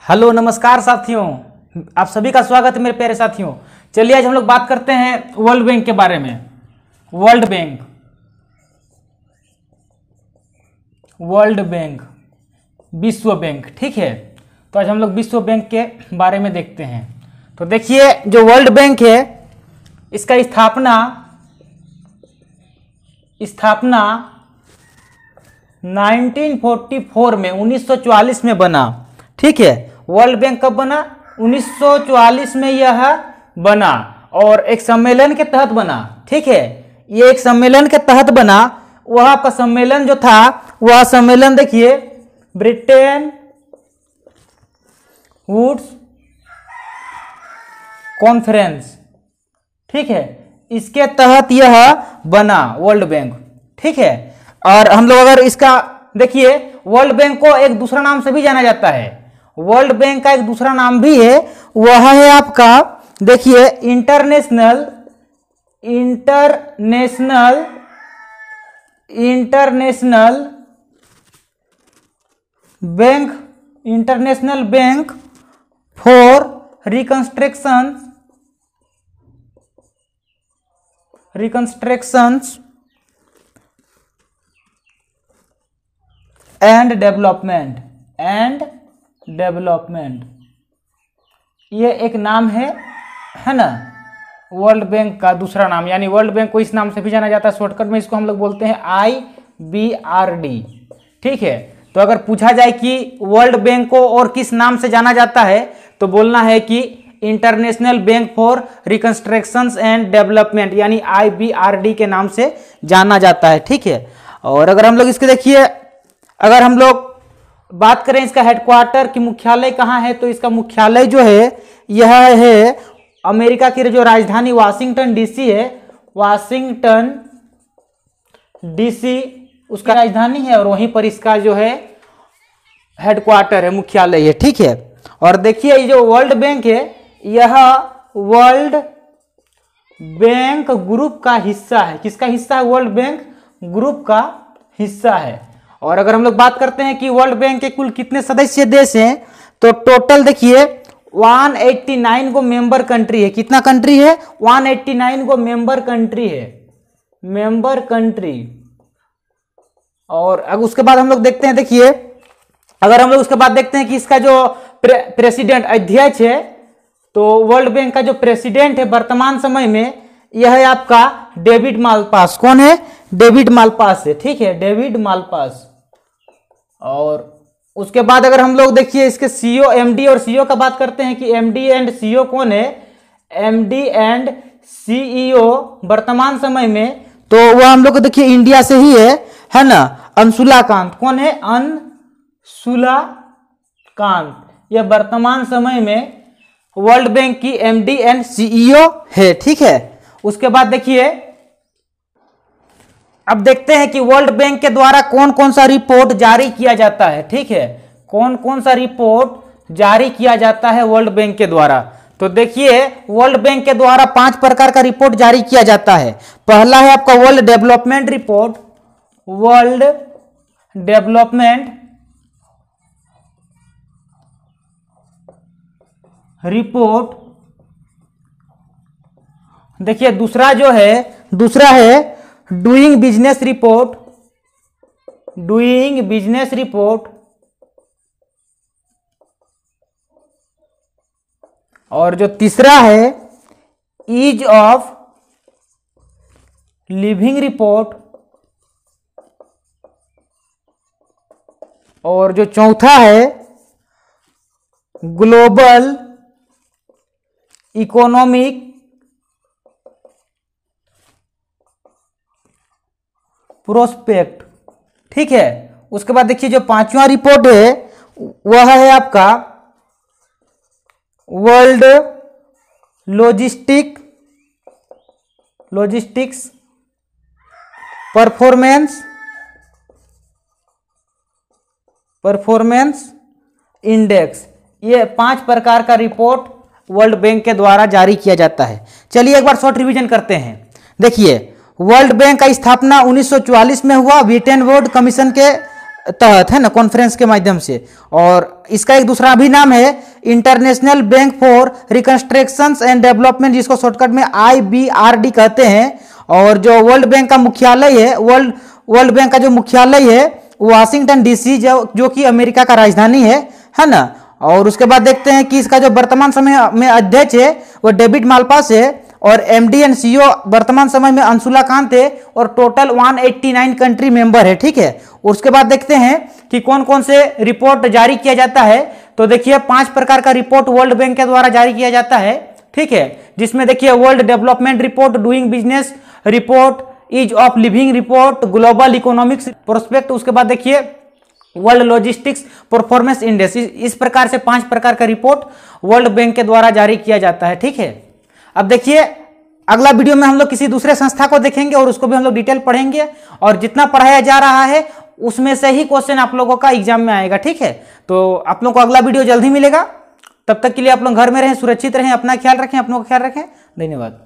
Hello नमस्कार साथियों, आप सभी का स्वागत है मेरे प्यारे साथियों। चलिए आज हम लोग बात करते हैं वर्ल्ड बैंक के बारे में। वर्ल्ड बैंक, विश्व बैंक, ठीक है। तो आज हम लोग विश्व बैंक के बारे में देखते हैं। तो देखिए जो वर्ल्ड बैंक है इसका स्थापना 1944 में 1944 में बना, ठीक है। वर्ल्ड बैंक कब बना? 1944 में यह बना और एक सम्मेलन के तहत बना, ठीक है। ये एक सम्मेलन के तहत बना। वह आपका सम्मेलन जो था वह सम्मेलन देखिए ब्रिटेन वुड्स कॉन्फ्रेंस, ठीक है। इसके तहत यह बना वर्ल्ड बैंक, ठीक है। और हम लोग अगर इसका देखिए वर्ल्ड बैंक को एक दूसरा नाम से भी जाना जाता है। वर्ल्ड बैंक का एक दूसरा नाम भी है, वह है आपका देखिए international bank for reconstructions and development, ये एक नाम है ना वर्ल्ड बैंक का दूसरा नाम। यानी वर्ल्ड बैंक को इस नाम से भी जाना जाता है, शॉर्टकट में इसको हम लोग बोलते हैं IBRD, ठीक है। तो अगर पूछा जाए कि वर्ल्ड बैंक को और किस नाम से जाना जाता है तो बोलना है कि international bank for reconstructions and development यानी IBRD के नाम से जाना जाता है, ठीक है। और अगर हम लोग इसके देखिए, अगर हम लोग बात करें इसका हेडक्वार्टर की मुख्यालय कहाँ है, तो इसका मुख्यालय जो है यह है अमेरिका की जो राजधानी वाशिंगटन डीसी है, वाशिंगटन डीसी उसका राजधानी है और वहीं पर इसका जो है हेडक्वार्टर है, मुख्यालय है, ठीक है। और देखिए ये जो वर्ल्ड बैंक है यह वर्ल्ड बैंक ग्रुप का हिस्सा है। किसका हिस्सा है? वर्ल्ड बैंक ग्रुप का हिस्सा है। और अगर हम लोग बात करते हैं कि वर्ल्ड बैंक के कुल कितने सदस्य देश हैं, तो टोटल देखिए 189 गो मेंबर कंट्री है। कितना कंट्री है? 189 गो मेंबर कंट्री है, मेंबर कंट्री। और अब उसके बाद हम लोग देखते हैं, देखिए अगर हम लोग उसके बाद देखते हैं कि इसका जो प्रेसिडेंट अध्यक्ष है, तो वर्ल्ड बैंक का जो प्रेसिडेंट है वर्तमान समय में यह है आपका डेविड मालपास। कौन है? डेविड मालपास है, ठीक है, डेविड मालपास। और उसके बाद अगर हम लोग देखिए इसके सीईओ, एमडी और सीईओ का बात करते हैं कि एमडी एंड सीईओ कौन है? एमडी एंड सीईओ वर्तमान समय में तो वह हम लोग देखिए इंडिया से ही है ना, अंशुला कांत। कौन है? अंशुला कांत। यह वर्तमान समय में वर्ल्ड बैंक की एमडी एंड सीईओ है, ठीक है। उसके बाद देखिए अब देखते हैं कि वर्ल्ड बैंक के द्वारा कौन कौन सा रिपोर्ट जारी किया जाता है, ठीक है। कौन कौन सा रिपोर्ट जारी किया जाता है वर्ल्ड बैंक के द्वारा। तो देखिए वर्ल्ड बैंक के द्वारा 5 प्रकार का रिपोर्ट जारी किया जाता है। पहला है आपका world development report, world development report. देखिए दूसरा है डूइंग बिजनेस रिपोर्ट, और जो तीसरा है ईज ऑफ लिविंग रिपोर्ट, और जो चौथा है ग्लोबल इकोनॉमिक प्रोस्पेक्ट, ठीक है। उसके बाद देखिए जो 5वां रिपोर्ट है वह है आपका वर्ल्ड लॉजिस्टिक्स परफॉर्मेंस इंडेक्स। ये 5 प्रकार का रिपोर्ट वर्ल्ड बैंक के द्वारा जारी किया जाता है। चलिए एक बार शॉर्ट रिवीजन करते हैं। देखिए वर्ल्ड बैंक का स्थापना 1944 में हुआ ब्रिटेन वुड्स कमीशन के तहत, है ना, कॉन्फ्रेंस के माध्यम से। और इसका एक दूसरा भी नाम है international bank for reconstruction and development, जिसको शॉर्टकट में IBRD कहते हैं। और जो वर्ल्ड बैंक का मुख्यालय है, वर्ल्ड बैंक का जो मुख्यालय है वाशिंगटन DC, जो कि अमेरिका का राजधानी है ना। और उसके बाद देखते हैं कि इसका जो वर्तमान समय में अध्यक्ष है वो डेविड मालपास है, और MD एंड CEO वर्तमान समय में अंशुला कांत है, और टोटल 189 कंट्री मेंबर है, ठीक है। उसके बाद देखते हैं कि कौन कौन से रिपोर्ट जारी किया जाता है। तो देखिए 5 प्रकार का रिपोर्ट वर्ल्ड बैंक के द्वारा जारी किया जाता है, ठीक है, जिसमें देखिए world development report, doing business report, ease of living report, global economics prospect, उसके बाद देखिए वर्ल्ड लॉजिस्टिक्स परफॉर्मेंस इंडेक्स। इस प्रकार से 5 प्रकार का रिपोर्ट वर्ल्ड बैंक के द्वारा जारी किया जाता है, ठीक है। अब देखिए अगला वीडियो में हम लोग किसी दूसरे संस्था को देखेंगे और उसको भी हम लोग डिटेल पढ़ेंगे, और जितना पढ़ाया जा रहा है उसमें से ही क्वेश्चन आप लोगों का एग्जाम में आएगा, ठीक है। तो आप लोगों को अगला वीडियो जल्द ही मिलेगा। तब तक के लिए आप लोग घर में रहें, सुरक्षित रहें, अपना ख्याल रखें, अपनों का ख्याल रखें। धन्यवाद।